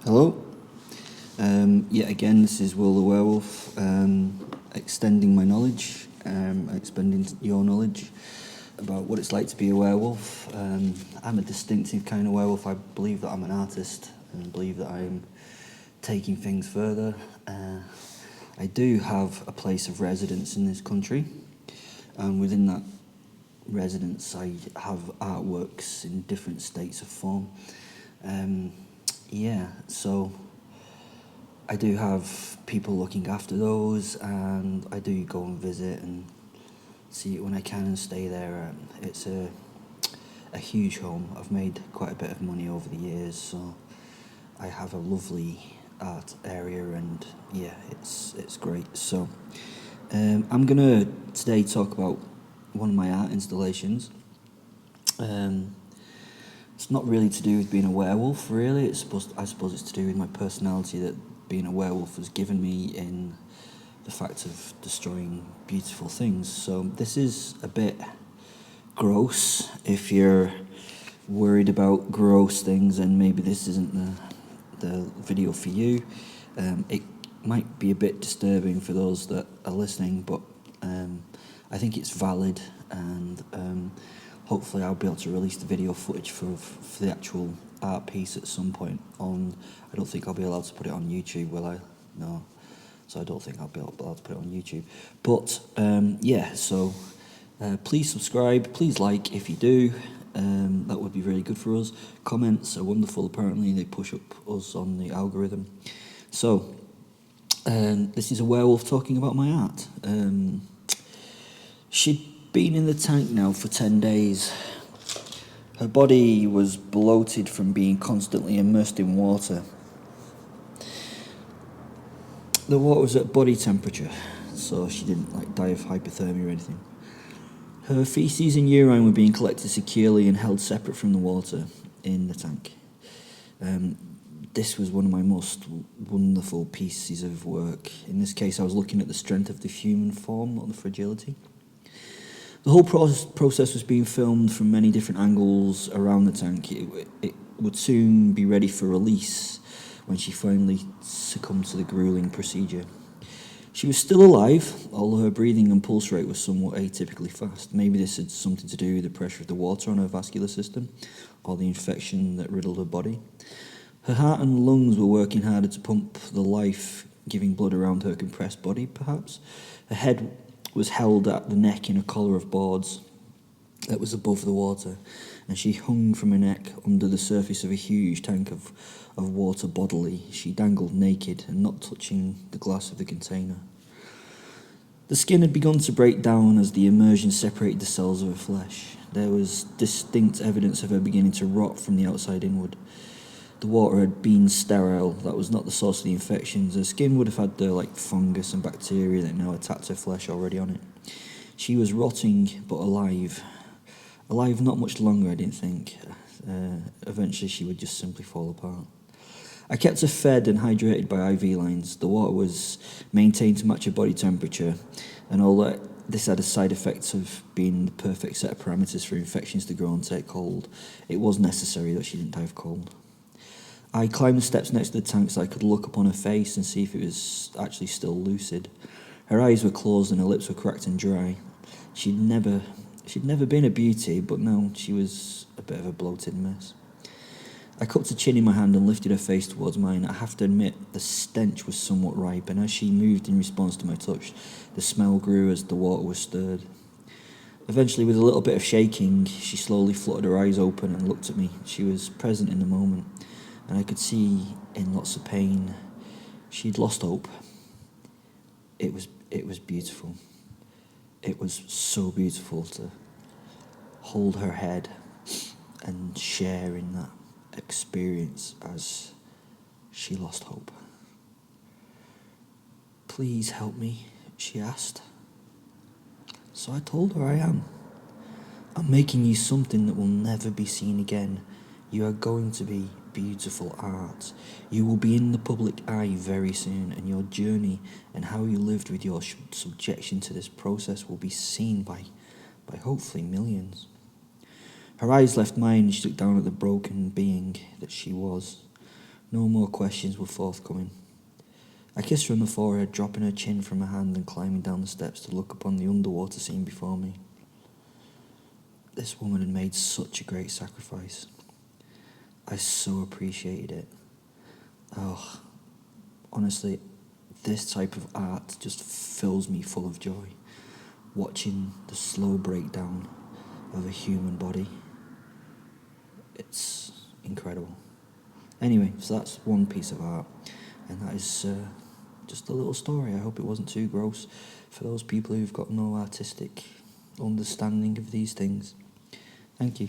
Hello. Yet again, this is Will the Werewolf, extending my knowledge, expanding your knowledge about what it's like to be a werewolf. I'm a distinctive kind of werewolf. I believe that I'm an artist and believe that I'm taking things further. I do have a place of residence in this country, and within that residence I have artworks in different states of form. So I do have people looking after those, and I do go and visit and see it when I can and stay there. It's a huge home. I've made quite a bit of money over the years, so I have a lovely art area, and it's great. So I'm gonna today talk about one of my art installations. It's not really to do with being a werewolf, really. I suppose it's to do with my personality that being a werewolf has given me in the fact of destroying beautiful things. So this is a bit gross. If you're worried about gross things, then maybe this isn't the video for you. It might be a bit disturbing for those that are listening, but I think it's valid, and hopefully I'll be able to release the video footage for the actual art piece at some point. I don't think I'll be allowed to put it on YouTube, will I? No. So I don't think I'll be allowed to put it on YouTube. But please subscribe, please like if you do. That would be really good for us. Comments are wonderful, apparently. They push up us on the algorithm. So this is a werewolf talking about my art. She'd been in the tank now for 10 days. Her body was bloated from being constantly immersed in water. The water was at body temperature, so she didn't die of hypothermia or anything. Her feces and urine were being collected securely and held separate from the water in the tank. This was one of my most wonderful pieces of work. In this case, I was looking at the strength of the human form, not the fragility. The whole process was being filmed from many different angles around the tank. It would soon be ready for release when she finally succumbed to the grueling procedure. She was still alive, although her breathing and pulse rate was somewhat atypically fast. Maybe this had something to do with the pressure of the water on her vascular system or the infection that riddled her body. Her heart and lungs were working harder to pump the life-giving blood around her compressed body, perhaps. Her head was held at the neck in a collar of boards that was above the water, and she hung from her neck under the surface of a huge tank of water bodily. She dangled naked and not touching the glass of the container. The skin had begun to break down as the immersion separated the cells of her flesh. There was distinct evidence of her beginning to rot from the outside inward. The water had been sterile. That was not the source of the infections. Her skin would have had the fungus and bacteria that now attacked her flesh already on it. She was rotting, but alive. Alive not much longer, I didn't think. Eventually she would just simply fall apart. I kept her fed and hydrated by IV lines. The water was maintained to match her body temperature, and although this had a side effect of being the perfect set of parameters for infections to grow and take hold, it was necessary that she didn't die of cold. I climbed the steps next to the tank so I could look upon her face and see if it was actually still lucid. Her eyes were closed and her lips were cracked and dry. She'd never been a beauty, but now she was a bit of a bloated mess. I cupped her chin in my hand and lifted her face towards mine. I have to admit, the stench was somewhat ripe, and as she moved in response to my touch, the smell grew as the water was stirred. Eventually, with a little bit of shaking, she slowly fluttered her eyes open and looked at me. She was present in the moment, and I could see in lots of pain she'd lost hope. It was beautiful. It was so beautiful to hold her head and share in that experience as she lost hope. "Please help me," she asked. So I told her I am. "I'm making you something that will never be seen again. You are going to be beautiful art. You will be in the public eye very soon, and your journey and how you lived with your subjection to this process will be seen by hopefully millions." Her eyes left mine and she looked down at the broken being that she was. No more questions were forthcoming. I kissed her on the forehead, dropping her chin from her hand and climbing down the steps to look upon the underwater scene before me. This woman had made such a great sacrifice. I so appreciated it. Oh, honestly, this type of art just fills me full of joy. Watching the slow breakdown of a human body. It's incredible. Anyway, so that's one piece of art, and that is just a little story. I hope it wasn't too gross for those people who've got no artistic understanding of these things. Thank you.